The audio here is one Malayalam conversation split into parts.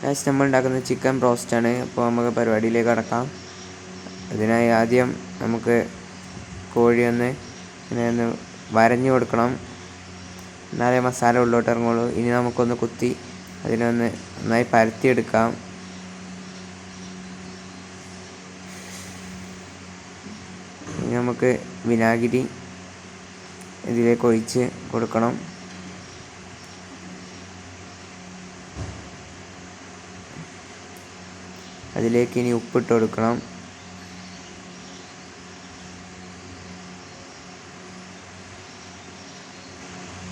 നമ്മൾ ഉണ്ടാക്കുന്നത് ചിക്കൻ ബ്രോസ്റ്റാണ്. അപ്പോൾ നമുക്ക് പരിപാടിയിലേക്ക് കടക്കാം. അതിനായി ആദ്യം നമുക്ക് കോഴിയൊന്ന് ഇങ്ങനെ വരഞ്ഞു കൊടുക്കണം, എന്നാലേ മസാല ഉള്ളോട്ട് ഇറങ്ങുള്ളൂ. ഇനി നമുക്കൊന്ന് കുത്തി അതിനൊന്ന് നന്നായി പരത്തിയെടുക്കാം. ഇനി നമുക്ക് വിനാഗിരി ഇതിലേക്ക് ഒഴിച്ച് കൊടുക്കണം. അതിലേക്ക് ഇനി ഉപ്പിട്ട് കൊടുക്കണം.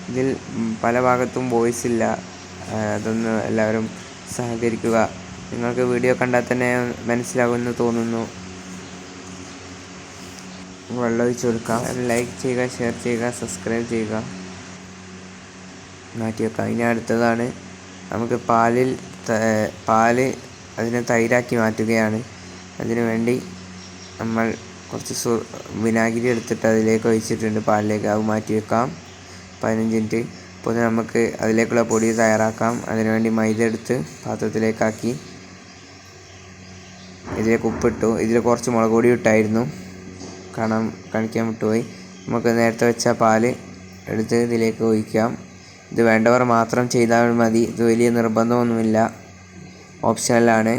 ഇതിൽ പല ഭാഗത്തും വോയിസ് ഇല്ല, അതൊന്ന് എല്ലാവരും സഹകരിക്കുക. നിങ്ങൾക്ക് വീഡിയോ കണ്ടാൽ തന്നെ മനസ്സിലാകുമെന്ന് തോന്നുന്നു. വെള്ളം ഒഴിച്ച് കൊടുക്കാം. ലൈക്ക് ചെയ്യുക, ഷെയർ ചെയ്യുക, സബ്സ്ക്രൈബ് ചെയ്യുക. മാറ്റി വെക്കാം. ഇനി അടുത്തതാണ് നമുക്ക് പാല് അതിനെ തൈരാക്കി മാറ്റുകയാണ്. അതിനു വേണ്ടി നമ്മൾ കുറച്ച് വിനാഗിരി എടുത്തിട്ട് അതിലേക്ക് ഒഴിച്ചിട്ടുണ്ട്, പാലിലേക്ക്. അത് മാറ്റി വെക്കാം 15 മിനിറ്റ്. അപ്പോൾ നമുക്ക് അതിലേക്കുള്ള പൊടി തയ്യാറാക്കാം. അതിനുവേണ്ടി മൈദ എടുത്ത് പാത്രത്തിലേക്കാക്കി ഇതിലേക്ക് ഉപ്പിട്ടു. ഇതിൽ കുറച്ച് മുളക് പൊടി ഇട്ടായിരുന്നു, കാണിക്കാൻ വിട്ടുപോയി. നമുക്ക് നേരത്തെ വെച്ച പാല് എടുത്ത് ഇതിലേക്ക് ഒഴിക്കാം. ഇത് വേണ്ടവർ മാത്രം ചെയ്താൽ മതി. ഇത് വലിയ നിർബന്ധമൊന്നുമില്ല, ഓപ്ഷണലാണ്.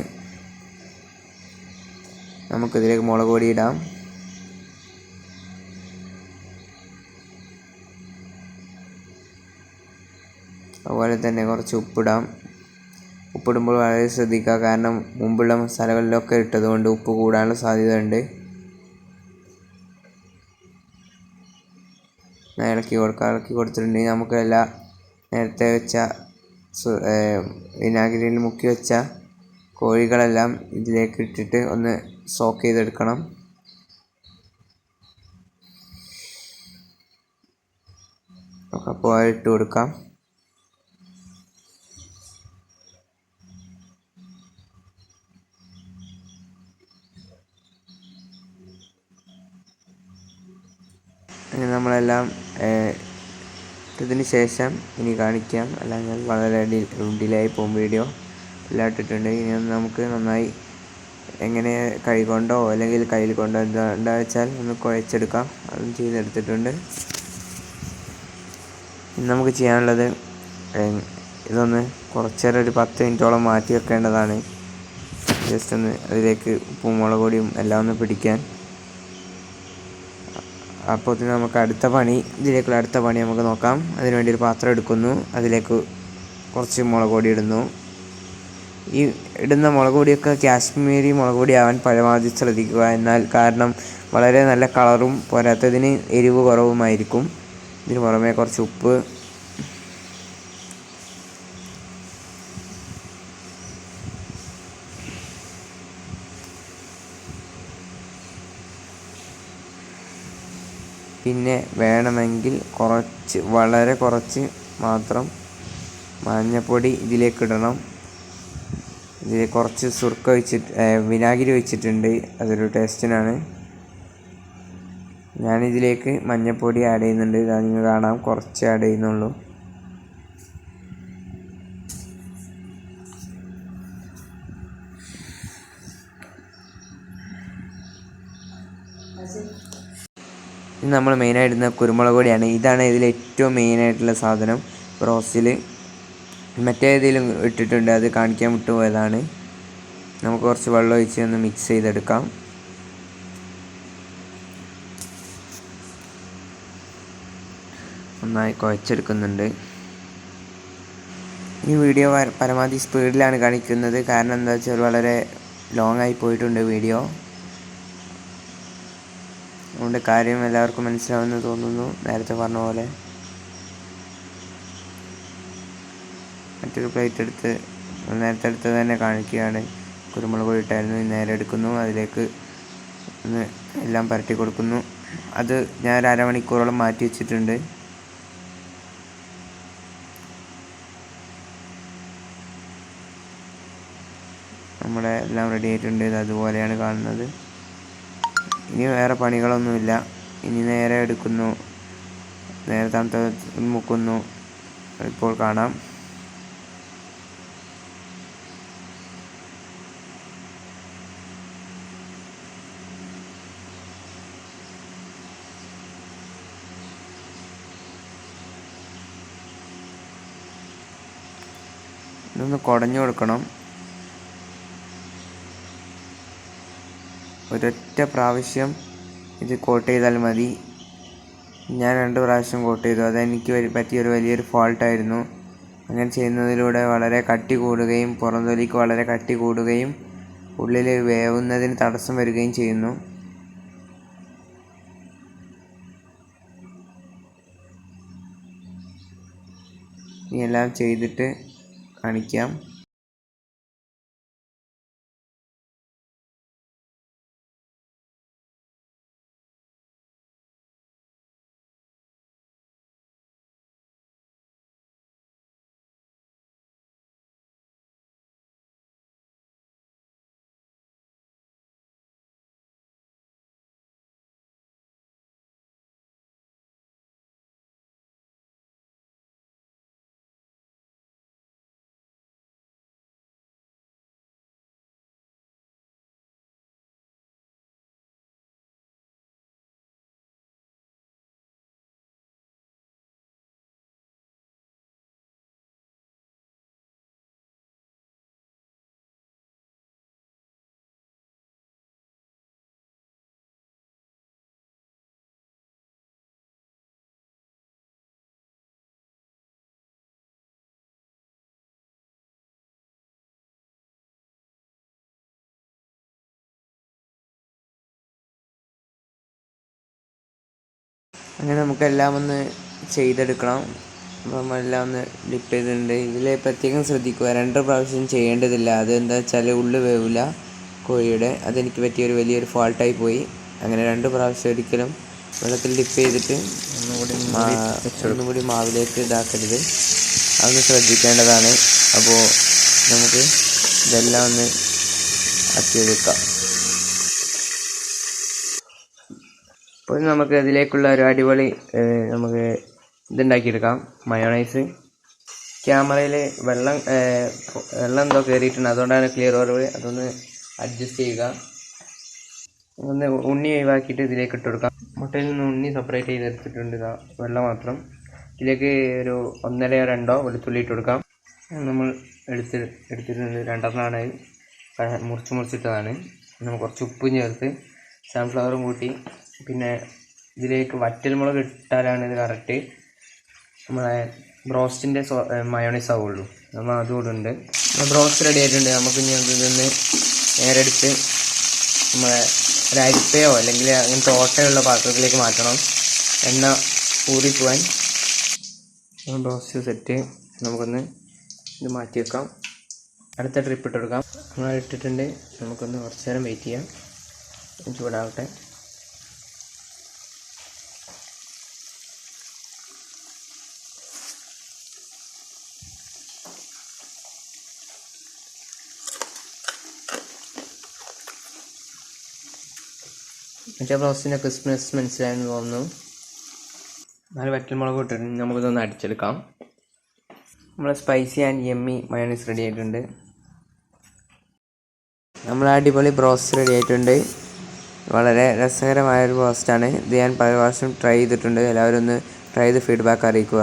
നമുക്കിതിലേക്ക് മുളക് പൊടി ഇടാം. അതുപോലെ തന്നെ കുറച്ച് ഉപ്പിടാം. ഉപ്പിടുമ്പോൾ വളരെ ശ്രദ്ധിക്കുക, കാരണം മുമ്പുള്ള മസാലകളിലൊക്കെ ഇട്ടതുകൊണ്ട് ഉപ്പ് കൂടാനുള്ള സാധ്യതയുണ്ട്. ഇളക്കി കൊടുത്തിട്ടുണ്ടെങ്കിൽ നമുക്ക് നേരത്തെ വെച്ച വിനാഗിരിയിൽ മുക്കി വെച്ച കോഴികളെല്ലാം ഇതിലേക്ക് ഇട്ടിട്ട് ഒന്ന് സോക്ക് ചെയ്തെടുക്കണം. അപ്പോൾ ഇട്ട് കൊടുക്കാം. അങ്ങനെ നമ്മളെല്ലാം ഇട്ടതിന് ശേഷം ഇനി കാണിക്കാം, അല്ലെങ്കിൽ വളരെ ഡിലേ പോകും വീഡിയോ. എല്ലാം ഇട്ടിട്ടുണ്ട്. ഇനി നമുക്ക് നന്നായി എങ്ങനെ കൈ കൊണ്ടോ അല്ലെങ്കിൽ കയ്യിൽ കൊണ്ടോ എന്താ വെച്ചാൽ ഒന്ന് കുഴച്ചെടുക്കാം. അതും ചെയ്തെടുത്തിട്ടുണ്ട്. ഇനി നമുക്ക് ചെയ്യാനുള്ളത് ഇതൊന്ന് കുറച്ചേരം ഒരു 10 മിനിറ്റോളം മാറ്റി വെക്കേണ്ടതാണ്. ജസ്റ്റ് ഒന്ന് അതിലേക്ക് ഉപ്പും മുളക് പൊടിയും എല്ലാം ഒന്ന് പിടിക്കാൻ. അപ്പോൾ നമുക്ക് ഇതിലേക്കുള്ള അടുത്ത പണി നമുക്ക് നോക്കാം. അതിനുവേണ്ടി ഒരു പാത്രം എടുക്കുന്നു, അതിലേക്ക് കുറച്ച് മുളക് പൊടി ഇടുന്നു. ഈ ഇടുന്ന മുളക് പൊടിയൊക്കെ കാശ്മീരി മുളക് പൊടി ആവാൻ പരമാവധി ശ്രദ്ധിക്കുക. കാരണം വളരെ നല്ല കളറും പോരാത്തതിന് എരിവ് കുറവുമായിരിക്കും. ഇതിന് പുറമെ കുറച്ച് ഉപ്പ്, പിന്നെ വേണമെങ്കിൽ വളരെ കുറച്ച് മാത്രം മഞ്ഞൾപ്പൊടി ഇതിലേക്കിടണം. ഇതിൽ കുറച്ച് വിനാഗിരി ഒഴിച്ചിട്ടുണ്ട്, അതൊരു ടേസ്റ്റിനാണ്. ഞാനിതിലേക്ക് മഞ്ഞൾപ്പൊടി ആഡ് ചെയ്യുന്നുണ്ട്. നിങ്ങൾ കാണാം, കുറച്ച് ആഡ് ചെയ്യുന്നുള്ളൂ. ഇത് നമ്മൾ മെയിനായിട്ട് ഇടുന്ന കുരുമുളക് പൊടിയാണ്. ഇതാണ് ഇതിൽ ഏറ്റവും മെയിനായിട്ടുള്ള സാധനം ബ്രോസ്റ്റിൽ. മറ്റേതിലും ഇട്ടിട്ടുണ്ട്, അത് കാണിക്കാൻ വിട്ടുപോയതാണ്. നമുക്ക് കുറച്ച് വെള്ളം ഒഴിച്ച് ഒന്ന് മിക്സ് ചെയ്തെടുക്കാം. നന്നായി കുഴച്ചെടുക്കുന്നുണ്ട്. ഈ വീഡിയോ പരമാവധി സ്പീഡിലാണ് കാണിക്കുന്നത്, കാരണം എന്താ വെച്ചാൽ വളരെ ലോങ് ആയി പോയിട്ടുണ്ട് വീഡിയോ. അതുകൊണ്ട് കാര്യം എല്ലാവർക്കും മനസ്സിലാവുമെന്ന് തോന്നുന്നു. നേരത്തെ പറഞ്ഞ പോലെ മറ്റൊരു പ്ലേറ്റ് എടുത്ത് നേരത്തെ എടുത്ത് തന്നെ കാണിക്കുകയാണ്. കുരുമുളക് പൊടി ഇട്ടായിരുന്നു, നേരെ എടുക്കുന്നു, അതിലേക്ക് ഒന്ന് എല്ലാം പരട്ടി കൊടുക്കുന്നു. അത് ഞാൻ ഒരു അരമണിക്കൂറോളം മാറ്റി വെച്ചിട്ടുണ്ട്. നമ്മുടെ എല്ലാം റെഡി ആയിട്ടുണ്ട്. ഇത് അതുപോലെയാണ് കാണുന്നത്. ഇനി വേറെ പണികളൊന്നുമില്ല. ഇനി നേരെ എടുക്കുന്നു, നേരെ തണുത്ത മുക്കുന്നു. ഇപ്പോൾ കാണാം. ഇതൊന്ന് കുടഞ്ഞു കൊടുക്കണം. ഒരൊറ്റ പ്രാവശ്യം ഇത് കോട്ട് ചെയ്താൽ മതി. ഞാൻ 2 പ്രാവശ്യം കോട്ട് ചെയ്തു. അതെനിക്ക് പറ്റിയൊരു വലിയൊരു ഫോൾട്ടായിരുന്നു. അങ്ങനെ ചെയ്യുന്നതിലൂടെ വളരെ കട്ടി കൂടുകയും പുറംതൊലിക്ക് വളരെ കട്ടി കൂടുകയും ഉള്ളിൽ വേവുന്നതിന് തടസ്സം വരികയും ചെയ്യുന്നു. എല്ലാം ചെയ്തിട്ട് കാണിക്കാം. അങ്ങനെ നമുക്കെല്ലാം ഒന്ന് ചെയ്തെടുക്കണം. അപ്പോൾ നമ്മളെല്ലാം ഒന്ന് ഡിപ്പ് ചെയ്തിട്ടുണ്ട്. ഇതിൽ പ്രത്യേകം ശ്രദ്ധിക്കുക, 2 പ്രാവശ്യം ചെയ്യേണ്ടതില്ല. അതെന്താ വെച്ചാൽ ഉള്ളു വേവില്ല കോഴിയുടെ. അതെനിക്ക് പറ്റിയൊരു വലിയൊരു ഫോൾട്ടായി പോയി. അങ്ങനെ 2 പ്രാവശ്യം ഒരിക്കലും വെള്ളത്തിൽ ഡിപ്പ് ചെയ്തിട്ട് ഒന്നുകൂടി മാവിലേക്ക് ഇതാക്കരുത്. അതൊന്ന് ശ്രദ്ധിക്കേണ്ടതാണ്. അപ്പോൾ നമുക്ക് ഇതെല്ലാം ഒന്ന് ആക്കി വെക്കാം. അപ്പോൾ നമുക്ക് അതിലേക്കുള്ള ഒരു അടിപൊളി നമുക്ക് ഇതുണ്ടാക്കിയെടുക്കാം. മയോണൈസ്. ക്യാമറയിൽ വെള്ളം എന്തോ കയറിയിട്ടുണ്ട്, അതുകൊണ്ടാണ് ക്ലിയർ കുറവ്. അതൊന്ന് അഡ്ജസ്റ്റ് ചെയ്യുക. ഒന്ന് ഉണ്ണി ഒഴിവാക്കിയിട്ട് ഇതിലേക്ക് ഇട്ട് കൊടുക്കാം. മുട്ടയിൽ നിന്ന് ഉണ്ണി സെപ്പറേറ്റ് ചെയ്തെടുത്തിട്ടുണ്ട്. വെള്ളം മാത്രം. ഇതിലേക്ക് ഒരു 1-2 വെളുത്തുള്ളി ഇട്ട് കൊടുക്കാം. നമ്മൾ എടുത്തിട്ടുണ്ട് 2 മുറിച്ചിട്ടതാണ്. നമ്മൾ കുറച്ച് ഉപ്പും ചേർത്ത് സൺഫ്ലവറും കൂട്ടി, പിന്നെ ഇതിലേക്ക് വറ്റൽമുളക് ഇട്ടാലാണ് ഇത് കറക്റ്റ് നമ്മളെ ബ്രോസ്റ്റിൻ്റെ മയോണൈസ് ആവുള്ളൂ. നമ്മൾ അതുകൂടുണ്ട്. ബ്രോസ്റ്റ് റെഡി ആയിട്ടുണ്ട്. നമുക്ക് ഇനി ഇതൊന്ന് നേരെ എടുത്ത് നമ്മളെ ഒരു അരിപ്പയോ അല്ലെങ്കിൽ അങ്ങനത്തെ ഓട്ടയുള്ള പാത്രത്തിലേക്ക് മാറ്റണം, എണ്ണ ഊറിപ്പോവാൻ. Broast set. നമുക്കൊന്ന് ഇത് മാറ്റി വെക്കാം. അടുത്ത ട്രിപ്പ് ഇട്ട് കൊടുക്കാം. നമ്മൾ ഇട്ടിട്ടുണ്ട്. നമുക്കൊന്ന് കുറച്ച് നേരം വെയിറ്റ് ചെയ്യാം, ചൂടാവട്ടെ. മറ്റേ ബ്രോസ്റ്റിൻ്റെ ക്രിസ്മസ് മനസ്സിലായെന്ന് തോന്നുന്നു. 4 വറ്റൽമുളക് ഇട്ടിട്ട് നമുക്കിതൊന്ന് അടിച്ചെടുക്കാം. നമ്മൾ spicy and yummy mayonnaise ready ആയിട്ടുണ്ട്. നമ്മൾ അടിപൊളി ബ്രോസ്റ്റ് റെഡി ആയിട്ടുണ്ട്. വളരെ രസകരമായൊരു ബ്രോസ്റ്റാണ് ഇത്. ഞാൻ പല പ്രാവശ്യം ട്രൈ ചെയ്തിട്ടുണ്ട്. എല്ലാവരും ഒന്ന് ട്രൈ ചെയ്ത് ഫീഡ്ബാക്ക് അറിയിക്കുക.